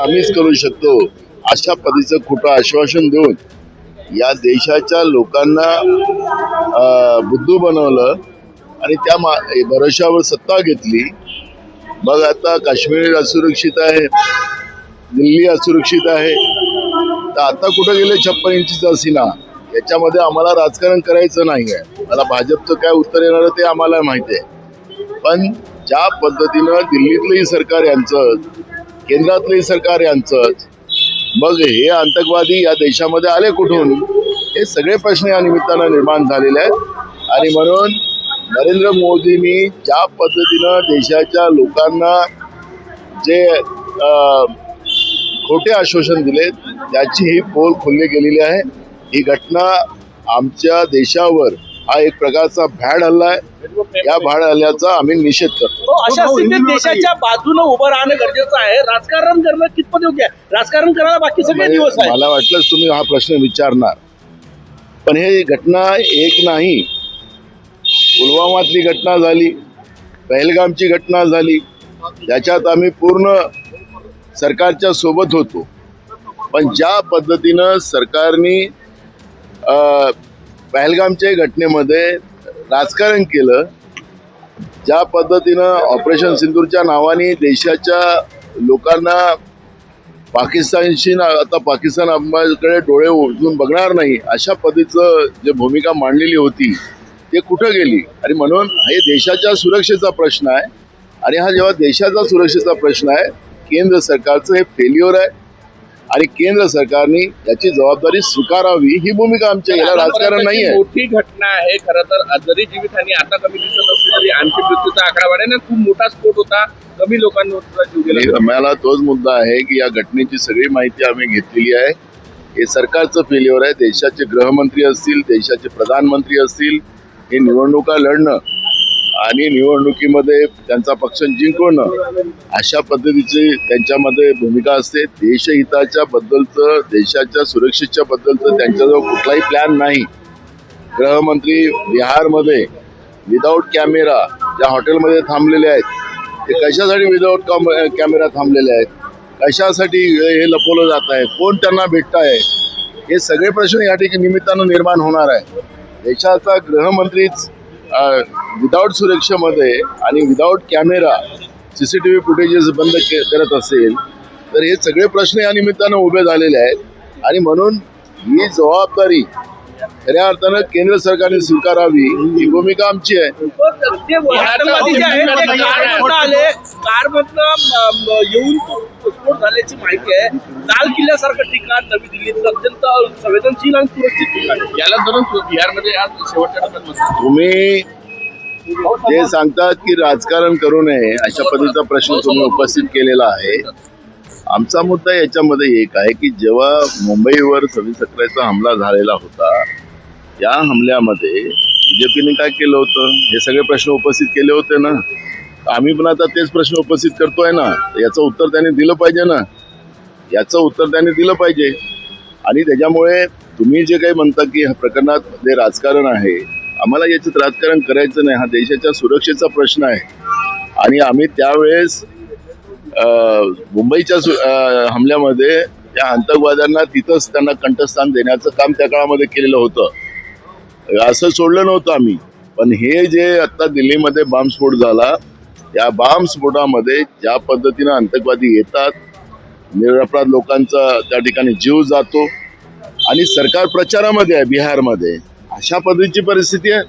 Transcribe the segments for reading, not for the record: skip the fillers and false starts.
आम्हीच करू शकतो अशा पद्धतीचं खोटं आश्वासन देऊन या देशाच्या लोकांना बुद्धू बनवलं आणि त्या भरोशावर सत्ता घेतली। मग आता काश्मीर असुरक्षित आहे, दिल्ली असुरक्षित आहे, तर आता कुठं गेले 56 इंचीचा सीना? याच्यामध्ये आम्हाला राजकारण करायचं नाही आहे। मला भाजपचं काय उत्तर येणार ते आम्हाला माहिती आहे, पण ज्या पद्धतीनं दिल्लीतलंही सरकार यांचं, केंद्रातलंही सरकार यांचंच, मग हे आतंकवादी या देशामध्ये आले कुठून? हे सगळे प्रश्न या निमित्तानं निर्माण झालेले आहेत। आणि म्हणून नरेंद्र मोदींनी ज्या पद्धतीनं देशाच्या लोकांना जे खोटे आश्वासन दिले त्याची ही पोल खोलली गेलेली आहे। ही घटना आमच्या देशावर हा एक प्रकारचा भ्याड हल्ला आहे। या भ्याड हल्ल्याचा आम्ही निषेध करतो। अशा स्थितीत देशाच्या बाजूने उभं राहणं गरजेचं आहे। राजकारण करणं कितपत योग्य आहे? राजकारण करायला बाकी सगळे दिवस आहे। मला वाटलं तुम्ही हा प्रश्न विचारणार, पण हे घटना एक नाही, पुलवामातली घटना झाली, पहलगामची घटना झाली, त्याच्यात आम्ही पूर्ण सरकारच्या सोबत होतो। पण ज्या पद्धतीनं सरकारने पहलगामच्या घटनेमध्ये राजकारण केलं, ज्या पद्धतीनं ऑपरेशन सिंदूरच्या नावाने देशाच्या लोकांना पाकिस्तानशी आता पाकिस्तान आमच्याकडे डोळे उघडून बघणार नाही अशा पद्धतीचं जे भूमिका मांडलेली होती ते कुठं गेली? आणि म्हणून हे देशाच्या सुरक्षेचा प्रश्न आहे। आणि हा जेव्हा देशाचा सुरक्षेचा प्रश्न आहे, केंद्र सरकारचं हे फेल्युअर आहे आणि केंद्र सरकारने याची जबाबदारी स्वीकारावी, ही भूमिका आमच्या याला राजकारण नाही आहे। मोठी घटना आहे खरं तर। जरी जीवितहानी आता कमी दिसत असली तरी आणखी मृत्यूचा आकडा वाढेल। खूप मोठा स्फोट होता, कमी लोकांवर जीव गेला। मला तोच मुद्दा आहे की या घटनेची सगळी माहिती आम्ही घेतलेली आहे। हे सरकारचं फेल्युअर आहे। देशाचे गृहमंत्री असतील, देशाचे प्रधानमंत्री असतील, हे निवडणुका लढणं आणि निवडणुकीमध्ये त्यांचा पक्ष जिंकवणं अशा पद्धतीची त्यांच्यामध्ये भूमिका असते। देशहिताच्या बद्दलचं, देशाच्या सुरक्षेच्या बद्दलचं त्यांच्याजवळ कुठलाही प्लॅन नाही। गृहमंत्री बिहारमध्ये विदाऊट कॅमेरा ज्या हॉटेलमध्ये थांबलेले आहेत, ते कशासाठी विदाऊट कॅमेरा थांबलेले आहेत? कशासाठी हे लपवलं जात आहे? कोण त्यांना भेटत आहे? हे सगळे प्रश्न या ठिकाणी निमित्तानं निर्माण होणार आहे। देशाचा गृहमंत्रीच विदाऊट सुरक्षेमध्ये आणि विदाऊट कॅमेरा CCTV फुटेजेस बंद करत असेल तर हे सगळे प्रश्न या निमित्तानं उभे झालेले आहेत। आणि म्हणून ही जबाबदारी खऱ्या अर्थानं केंद्र सरकारने स्वीकारावी, ही भूमिका आमची आहे। येऊन स्फोट झाल्याची माहिती आहे। लाल किल्ल्यासारखं ठिकाण नवी दिल्लीत अत्यंत संवेदनशील आणि सुरक्षित ठिकाण, याला धरून बिहारमध्ये आज शेवटच्या टप्प्यात तुम्ही जे सांगतात की राजकारण करू नये अशा पद्धतीचा प्रश्न तुम्ही उपस्थित केलेला आहे। आमचा मुद्दा याच्यामध्ये एक आहे की जेव्हा मुंबईवर 26 अकराचा हमला झालेला होता, या हमल्यामध्ये BJPने काय केलं होतं? हे सगळे प्रश्न उपस्थित केले होते ना। आम्ही पण आता तेच प्रश्न उपस्थित करतोय ना। याचं उत्तर त्यांनी दिलं पाहिजे ना, याचं उत्तर त्यांनी दिलं पाहिजे। आणि त्याच्यामुळे तुम्ही जे काही म्हणता की ह्या प्रकरणात जे राजकारण आहे, आम्हाला याच्यात राजकारण करायचं नाही। हा देशाच्या सुरक्षेचा प्रश्न आहे। आणि आम्ही त्यावेळेस मुंबईच्या हमल्यामध्ये त्या आतंकवाद्यांना तिथंच त्यांना कंठस्थान देण्याचं काम त्या काळामध्ये केलेलं होतं। असं सोडलं नव्हतं आम्ही। पण हे जे आता दिल्लीमध्ये बॉम्बस्फोट झाला, या बॉम्बस्फोटामध्ये ज्या पद्धतीनं आतंकवादी येतात, निरपराध लोकांचा त्या ठिकाणी जीव जातो आणि सरकार प्रचारामध्ये आहे बिहारमध्ये, अशा पद्धतीची परिस्थिती आहे।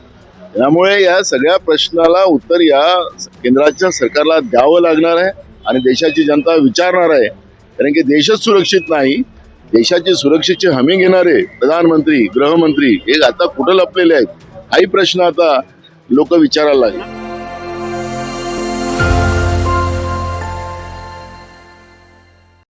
त्यामुळे या सगळ्या प्रश्नाला उत्तर या केंद्राच्या सरकारला द्यावं लागणार आहे आणि देशाची जनता विचारणार आहे। कारण की देशच सुरक्षित नाही, देशाची सुरक्षेची हमी घेणारे प्रधानमंत्री, गृहमंत्री हे आता कुठं लपलेले आहेत? हाही प्रश्न आता लोक विचारायला लागले।